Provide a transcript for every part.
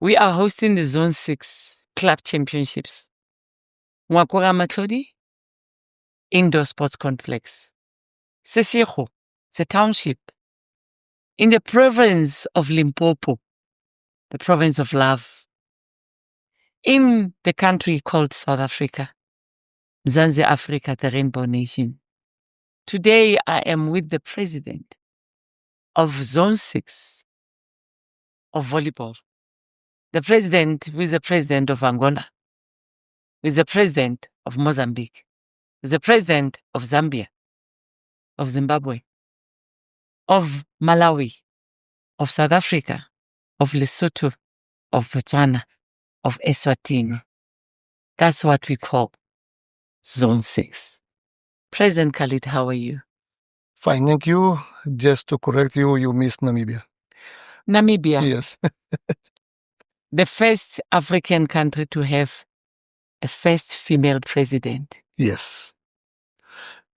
We are hosting the Zone 6 Club Championships. Ngwakora Matlodi, Indoor Sports Complex. Seshego, it's a township in the province of Limpopo, the province of love, in the country called South Africa, Mzansi Africa, the Rainbow Nation. Today, I am with the president of Zone 6 of volleyball. The president who is the president of Angola, who is the president of Mozambique, who is the president of Zambia, of Zimbabwe, of Malawi, of South Africa, of Lesotho, of Botswana, of Eswatini. That's what we call Zone 6. President Khalid, how are you? Fine, thank you. Just to correct you, you missed Namibia. Namibia. Yes. The first African country to have a first female president. Yes.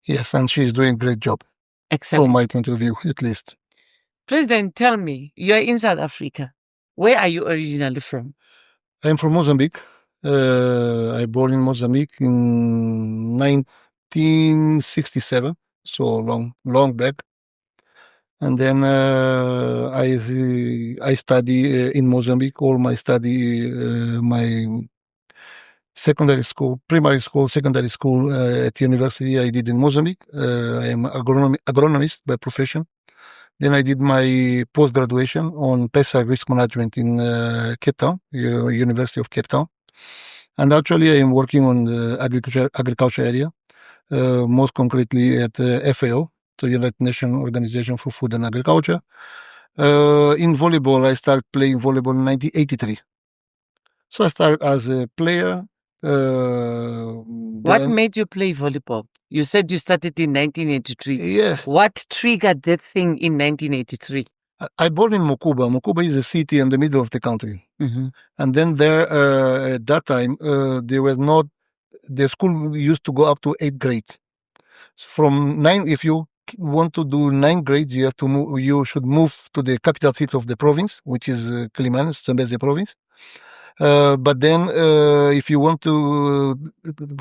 Yes, and she's doing a great job. Excellent. From my point of view, at least. President, tell me, you're in South Africa. Where are you originally from? I'm from Mozambique. I born in Mozambique in 1967, so long back. And then I study in Mozambique. All my study, my secondary school, primary school, secondary school at university I did in Mozambique. I am agronomist by profession. Then I did my post-graduation on pesticide risk management in Cape Town, University of Cape Town. And actually I am working on the agriculture area, most concretely at FAO, the United Nations Organization for Food and Agriculture. In volleyball, I started playing volleyball in 1983. So I started as a player. What made you play volleyball? You said you started in 1983. Yes. What triggered that thing in 1983? I born in Mokuba. Mokuba is a city in the middle of the country. Mm-hmm. And then there, at that time, there was not, the school used to go up to 8th grade. From 9, if you want to do 9th grade, you have to move, you should move to the capital city of the province, which is Kiliman, Zambezi province. But then, if you want to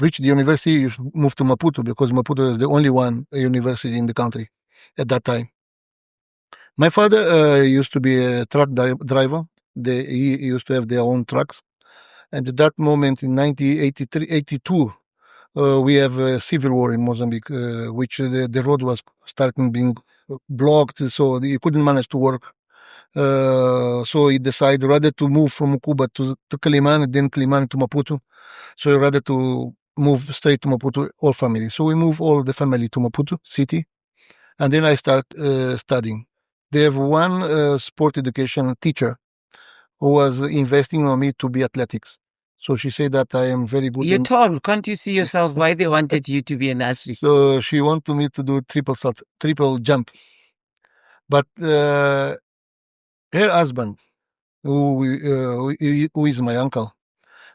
reach the university, you should move to Maputo, because Maputo is the only one university in the country at that time. My father used to be a truck driver. He used to have their own trucks. And at that moment, in 1982, we have a civil war in Mozambique, which the road was starting being blocked, so he couldn't manage to work. So he decided rather to move from Cuba to Kiliman, and then Kiliman to Maputo. So he rather to move straight to Maputo, all family. So we moved all the family to Maputo city, and then I start studying. They have one sport education teacher who was investing on me to be athletics. So she said that I am very good. You're tall. Can't you see yourself why they wanted you to be an athlete? So she wanted me to do triple jump. But her husband, who is my uncle,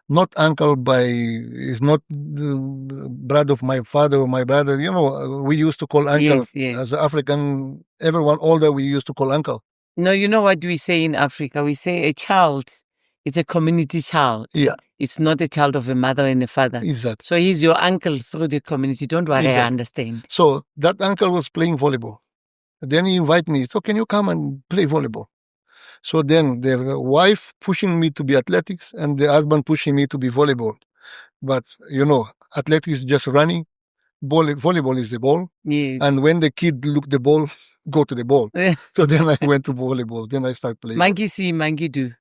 not uncle is not the brother of my father or my brother. You know, we used to call uncle. Yes. As African, everyone older we used to call uncle. No, you know what we say in Africa? We say a child is a community child. Yeah. It's not a child of a mother and a father. Exactly. So he's your uncle through the community. Don't worry, Exactly. I understand. So that uncle was playing volleyball. Then he invited me. So can you come and play volleyball? So then the wife pushing me to be athletics and the husband pushing me to be volleyball. But, you know, athletics is just running. Volleyball is the ball. Yes. And when the kid look the ball, go to the ball. So then I went to volleyball. Then I started playing. Monkey see, monkey do.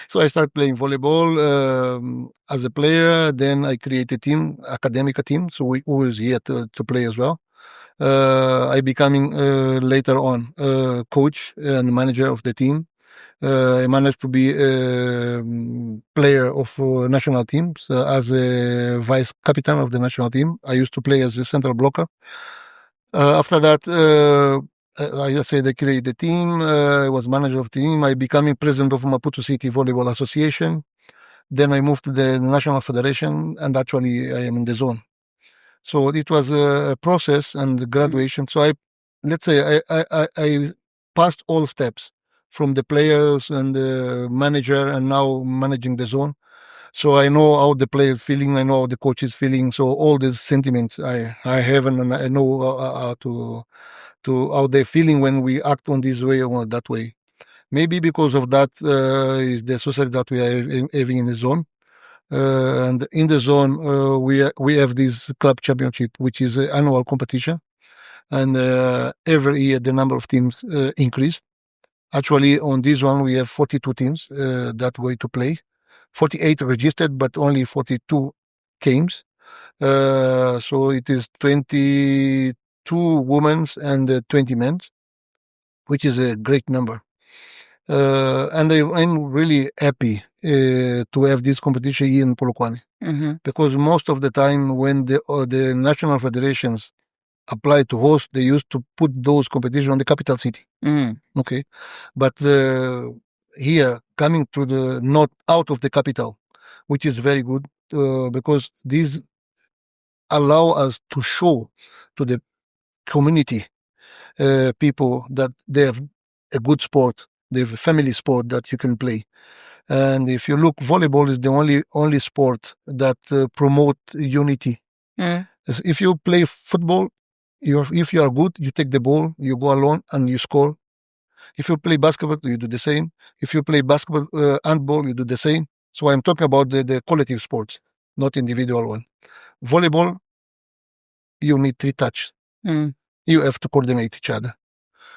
So I started playing volleyball as a player. Then I created a team, academic team. So we was here to play as well. I becoming later on coach and manager of the team. I managed to be a player of national teams as a vice captain of the national team. I used to play as a central blocker. After that, I just said I created the team. I was manager of the team. I becoming president of Maputo City Volleyball Association. Then I moved to the National Federation, and actually I am in the zone. So it was a process and graduation. So I passed all steps from the players and the manager, and now managing the zone. So I know how the players feeling. I know how the coach is feeling. So all these sentiments I have, and I know how to how they're feeling when we act on this way or that way. Maybe because of that is the society that we are having in the zone. And in the zone, we have this club championship, which is an annual competition, and every year the number of teams increase. Actually, on this one we have 42 teams that way to play, 48 registered, but only 42 games. So it is 22 women's and 20 men's, which is a great number. And I'm really happy to have this competition here in Polokwane, because most of the time when the national federations apply to host, they used to put those competitions on the capital city. Okay, but here coming to the not out of the capital, which is very good because these allow us to show to the community people that they have a good sport, they have a family sport that you can play. And if you look, volleyball is the only sport that promote unity. If you play football, if you are good, you take the ball, you go alone and you score. If you play basketball, you do the same. If you play basketball, handball, you do the same. So I'm talking about the collective sports, not individual one. Volleyball, you need 3 touch. You have to coordinate each other.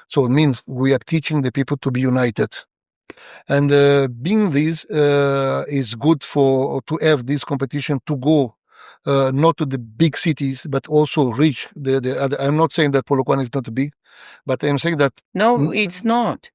So it means we are teaching the people to be united. And being this is good to have this competition to go not to the big cities, but also reach the other. I'm not saying that Polokwane is not big, but I'm saying that no, it's not.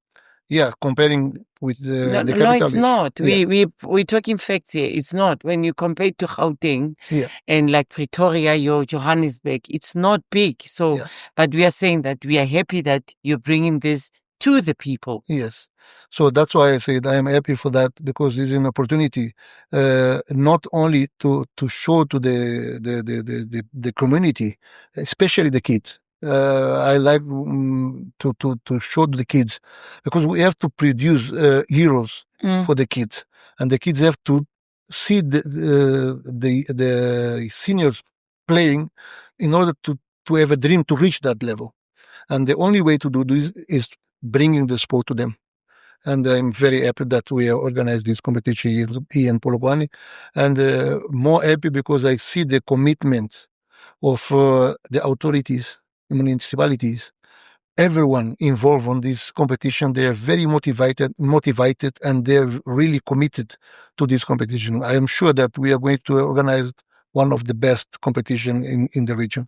Yeah, comparing with the capital. No, it's not. Yeah. We're talking facts here. It's not. When you compare to Gauteng Yeah. and like Pretoria, your Johannesburg, it's not big. So, but we are saying that we are happy that you're bringing this to the people. Yes. So that's why I said I am happy for that, because it's an opportunity not only to show to the community, especially the kids. I like to show the kids, because we have to produce heroes for the kids, and the kids have to see the seniors playing in order to have a dream to reach that level. And the only way to do this is bringing the sport to them. And I'm very happy that we have organized this competition here in Polokwane, and more happy because I see the commitment of the authorities, municipalities, everyone involved on this competition. They are very motivated, and they're really committed to this competition. I am sure that we are going to organize one of the best competition in the region.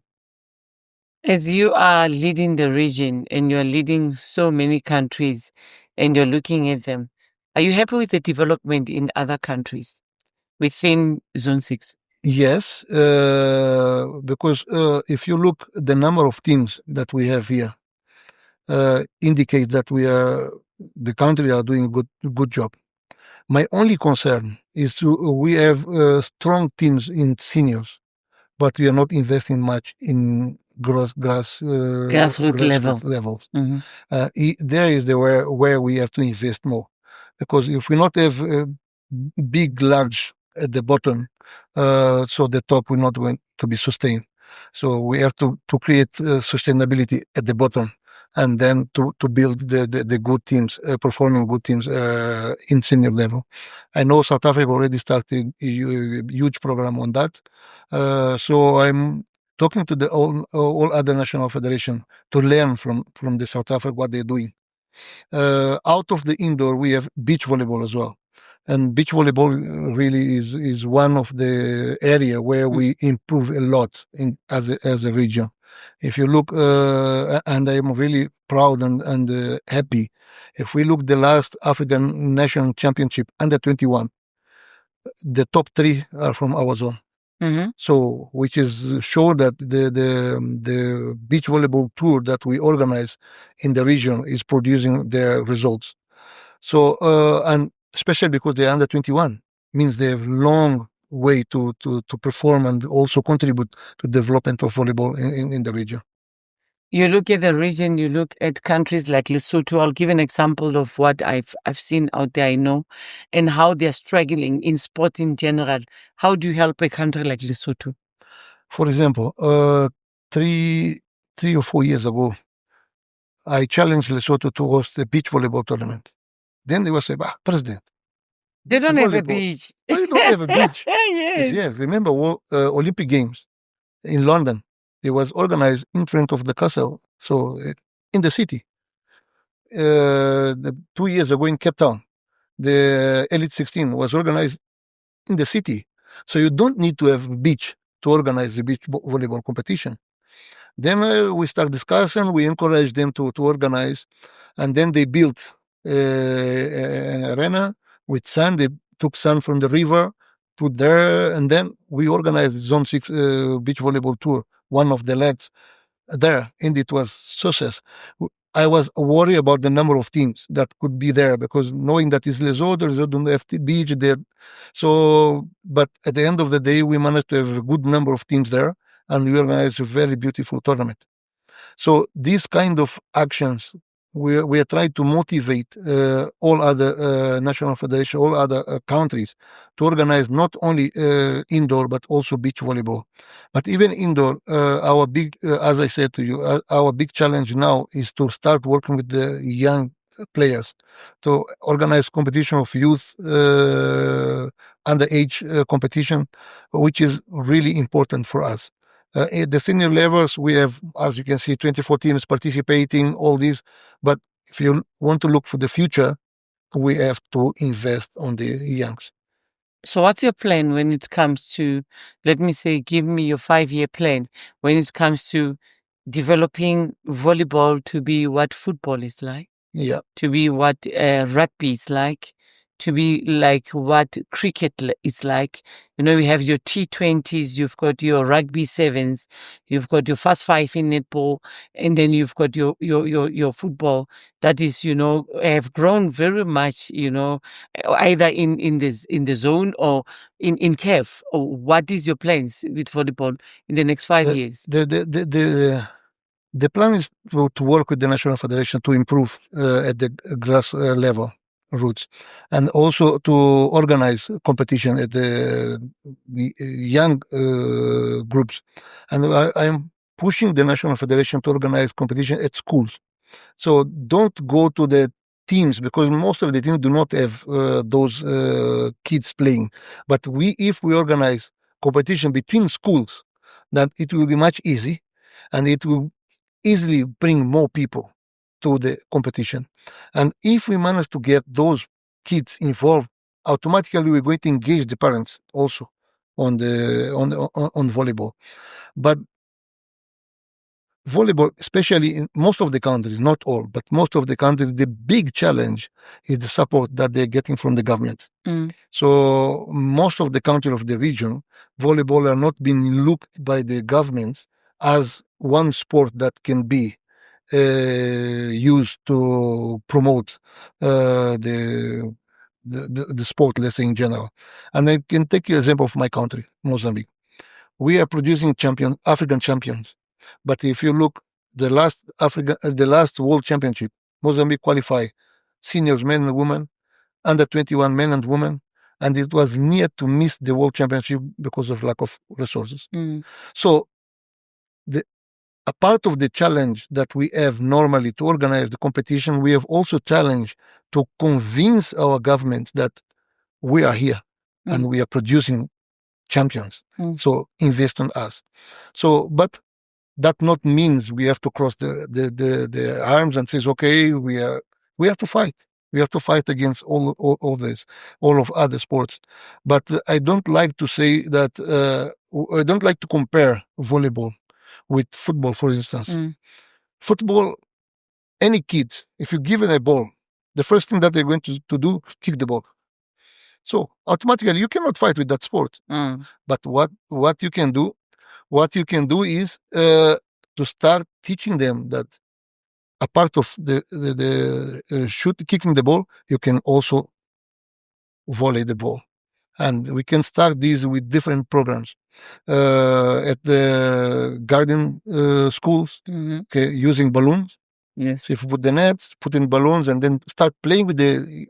As you are leading the region and you're leading so many countries and you're looking at them, are you happy with the development in other countries within Zone 6? Yes, because if you look, the number of teams that we have here indicate that the country are doing a good job. My only concern is we have strong teams in seniors, but we are not investing much in grassroots levels. There is where we have to invest more, because if we not have big, large at the bottom, so the top will not going to be sustained. So we have to create sustainability at the bottom, and then to build the good teams, performing good teams in senior level. I know South Africa already started a huge program on that. So I'm talking to all other national federation to learn from the South Africa what they're doing. Out of the indoor, we have beach volleyball as well. And beach volleyball really is one of the area where we improve a lot as a region. If you look, and I'm really proud and happy, if we look the last African National Championship under 21, the top 3 are from our zone. So, which is show that the beach volleyball tour that we organize in the region is producing their results. So, and especially because they're under 21, means they have long way to perform and also contribute to development of volleyball in the region. You look at the region, you look at countries like Lesotho. I'll give an example of what I've seen out there, I know, and how they're struggling in sport in general. How do you help a country like Lesotho? For example, 3 or 4 years ago, I challenged Lesotho to host a beach volleyball tournament. Then they will say, President, They don't have a volleyball. beach. Why you don't have a beach? Yes. Yes, remember Olympic Games in London. It was organized in front of the castle, so in the city. 2 years ago in Cape Town, the Elite 16 was organized in the city. So you don't need to have a beach to organize the beach volleyball competition. Then we start discussing, we encourage them to organize, and then they built an arena with sand. They took sand from the river, put there, and then we organized the Zone 6 beach volleyball tour, one of the legs there, and it was success. I was worried about the number of teams that could be there because knowing that it's Lesotho don't have the beach there. So, but at the end of the day, we managed to have a good number of teams there, and we organized a very beautiful tournament. So these kind of actions, we are trying to motivate all other national federation, all other countries to organize not only indoor but also beach volleyball. But even indoor, our big, as I said to you, our big challenge now is to start working with the young players to organize competition of youth underage competition, which is really important for us. At the senior levels, we have, as you can see, 24 teams participating, all these. But if you want to look for the future, we have to invest on the youngs. So what's your plan when it comes to, let me say, give me your 5-year plan when it comes to developing volleyball to be what football is like, Yeah. to be what rugby is like, to be like what cricket is like. You know, you have your T20s, you've got your rugby sevens, you've got your fast five in netball, and then you've got your football that is, you know, have grown very much, you know, either in the zone or in CAF. Or what is your plans with volleyball in the next 5 years? The plan is to work with the National Federation to improve at the grass level roots, and also to organize competition at the young groups. And I'm pushing the National Federation to organize competition at schools. So don't go to the teams because most of the teams do not have those kids playing. But if we organize competition between schools, then it will be much easy, and it will easily bring more people to the competition. And if we manage to get those kids involved, automatically we're going to engage the parents also on volleyball. But volleyball, especially in most of the countries, not all, but most of the countries, the big challenge is the support that they're getting from the government. So most of the countries of the region, volleyball are not being looked by the governments as one sport that can be used to promote the sport, let's say, in general. And I can take you an example of my country, Mozambique. We are producing African champions. But if you look, the last World Championship, Mozambique qualified seniors, men and women, under 21 men and women, and it was near to miss the World Championship because of lack of resources. So a part of the challenge that we have normally to organize the competition, we have also challenged to convince our government that we are here and we are producing champions. So invest on us. So, but that not means we have to cross the arms and says, okay, we have to fight. We have to fight against all this, all of other sports. But I don't like to say that, I don't like to compare volleyball with football, for instance. Football, any kids, if you give them a ball, the first thing that they're going to do, kick the ball. So automatically you cannot fight with that sport. But what you can do is to start teaching them that a part of the kicking the ball, you can also volley the ball. And we can start these with different programs. at the garden schools, okay, using balloons. Yes. So if you put the nets, put in balloons, and then start playing with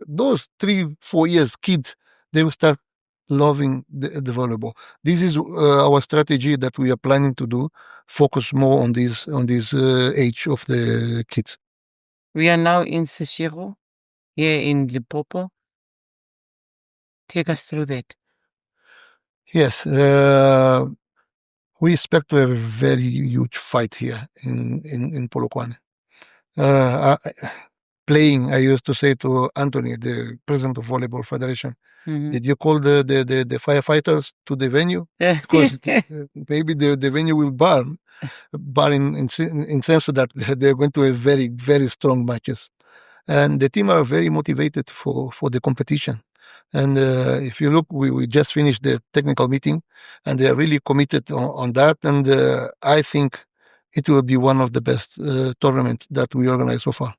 those 3-4 years kids, they will start loving the volleyball. This is our strategy that we are planning to do. Focus more on this age of the kids. We are now in Seshego, here in Limpopo. Take us through that. Yes, we expect to have a very huge fight here in Polokwane. Playing, I used to say to Anthony, the president of Volleyball Federation, did you call the firefighters to the venue? Because maybe the venue will burn in sense that they're going to have very, very strong matches. And the team are very motivated for the competition. And if you look, we just finished the technical meeting, and they are really committed on that. And I think it will be one of the best tournaments that we organized so far.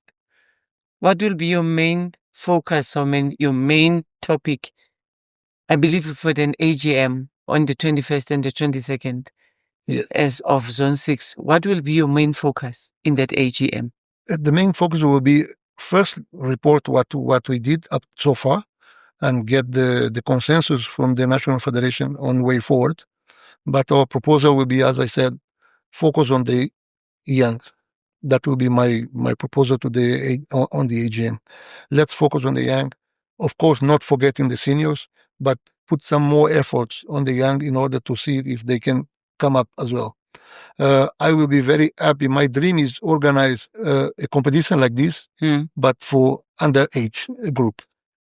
What will be your main focus or your main topic? I believe for an AGM on the 21st and the 22nd as of Zone 6. What will be your main focus in that AGM? The main focus will be first report what we did up so far and get the consensus from the National Federation on way forward. But our proposal will be, as I said, focus on the young. That will be my proposal to on the AGM. Let's focus on the young. Of course, not forgetting the seniors, but put some more efforts on the young in order to see if they can come up as well. I will be very happy. My dream is organize a competition like this, but for underage group.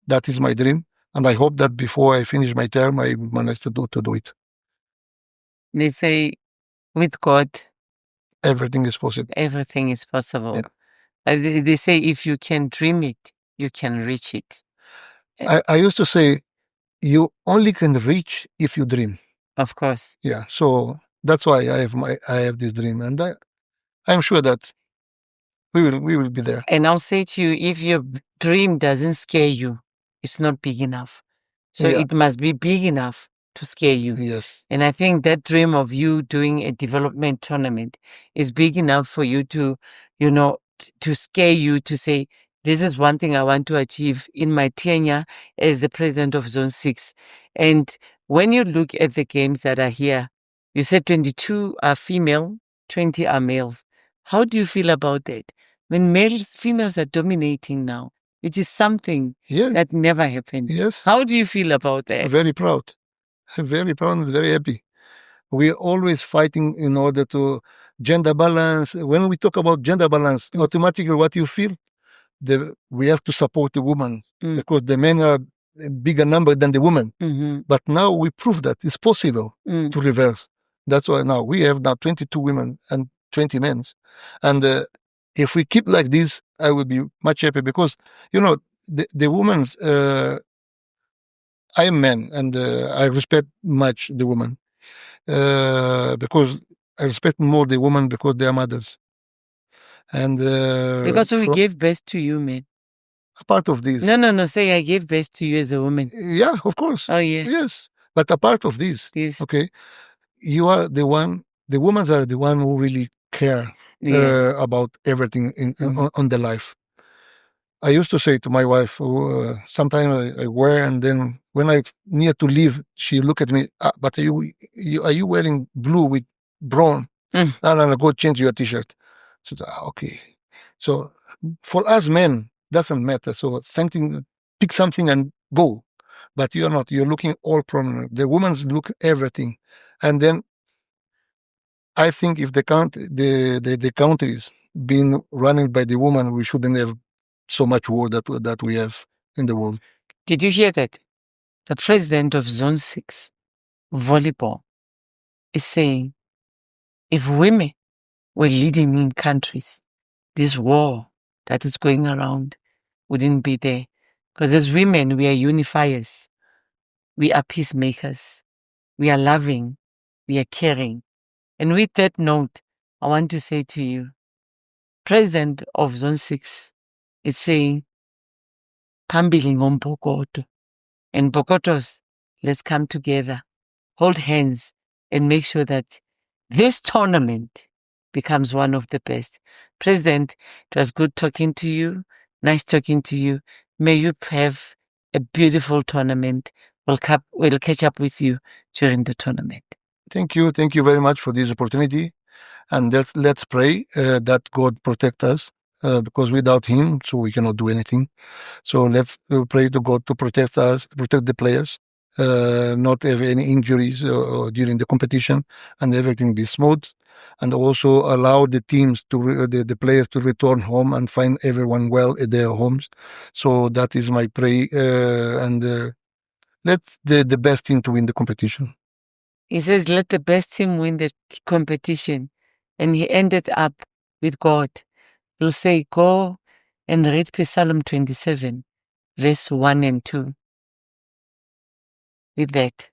That is my dream, and I hope that before I finish my term, I manage to do it. They say, with God, everything is possible. Everything is possible. Yeah. They say if you can dream it, you can reach it. I used to say, you only can reach if you dream. Of course. Yeah. So that's why I have this dream, and I'm sure that we will be there. And I'll say to you, if your dream doesn't scare you, it's not big enough. So it must be big enough to scare you. Yes. And I think that dream of you doing a development tournament is big enough for you to, to scare you to say, this is one thing I want to achieve in my tenure as the president of Zone 6. And when you look at the games that are here, you said 22 are female, 20 are males. How do you feel about that? When females are dominating now, it is something that never happened. Yes. How do you feel about that? Very proud. Very proud and very happy. We're always fighting in order to gender balance. When we talk about gender balance, automatically what you feel, we have to support the woman because the men are a bigger number than the women. But now we prove that it's possible to reverse. That's why now we have 22 women and 20 men. And if we keep like this, I will be much happy because, the women, I am man and I respect much the woman because I respect more the woman because they are mothers. And because we gave birth to you, man. A part of this. No. Say I gave birth to you as a woman. Yeah, of course. Oh, yeah. Yes. But a part of this, okay, you are the one, the women are the one who really care about everything on the life. I used to say to my wife, sometimes I wear, and then when I near to leave, she look at me, but are you wearing blue with brown? No, go change your t-shirt. So, okay. So for us men, doesn't matter. So pick something and go. But you're not. You're looking all prominent. The women look everything. And then I think if the countries being running by the woman, we shouldn't have so much war that we have in the world. Did you hear that? The president of Zone 6, Volleyball, is saying if women were leading in countries, this war that is going around wouldn't be there. Because as women, we are unifiers. We are peacemakers. We are loving. We are caring. And with that note, I want to say to you, President of Zone 6 is saying, Phambili ngompokoto. And Bokotos, let's come together, hold hands, and make sure that this tournament becomes one of the best. President, it was good talking to you. Nice talking to you. May you have a beautiful tournament. We'll catch up with you during the tournament. Thank you. Thank you very much for this opportunity. And let's pray that God protect us because without Him, so we cannot do anything. So let's pray to God to protect us, protect the players, not have any injuries during the competition, and everything be smooth. And also allow the teams to the players to return home and find everyone well at their homes. So that is my prayer, and let the best team to win the competition. He says, let the best team win the competition. And he ended up with God. He'll say, go and read Psalm 27, verse 1 and 2. With that,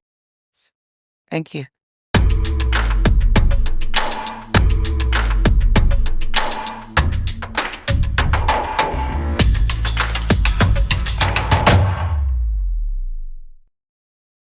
thank you.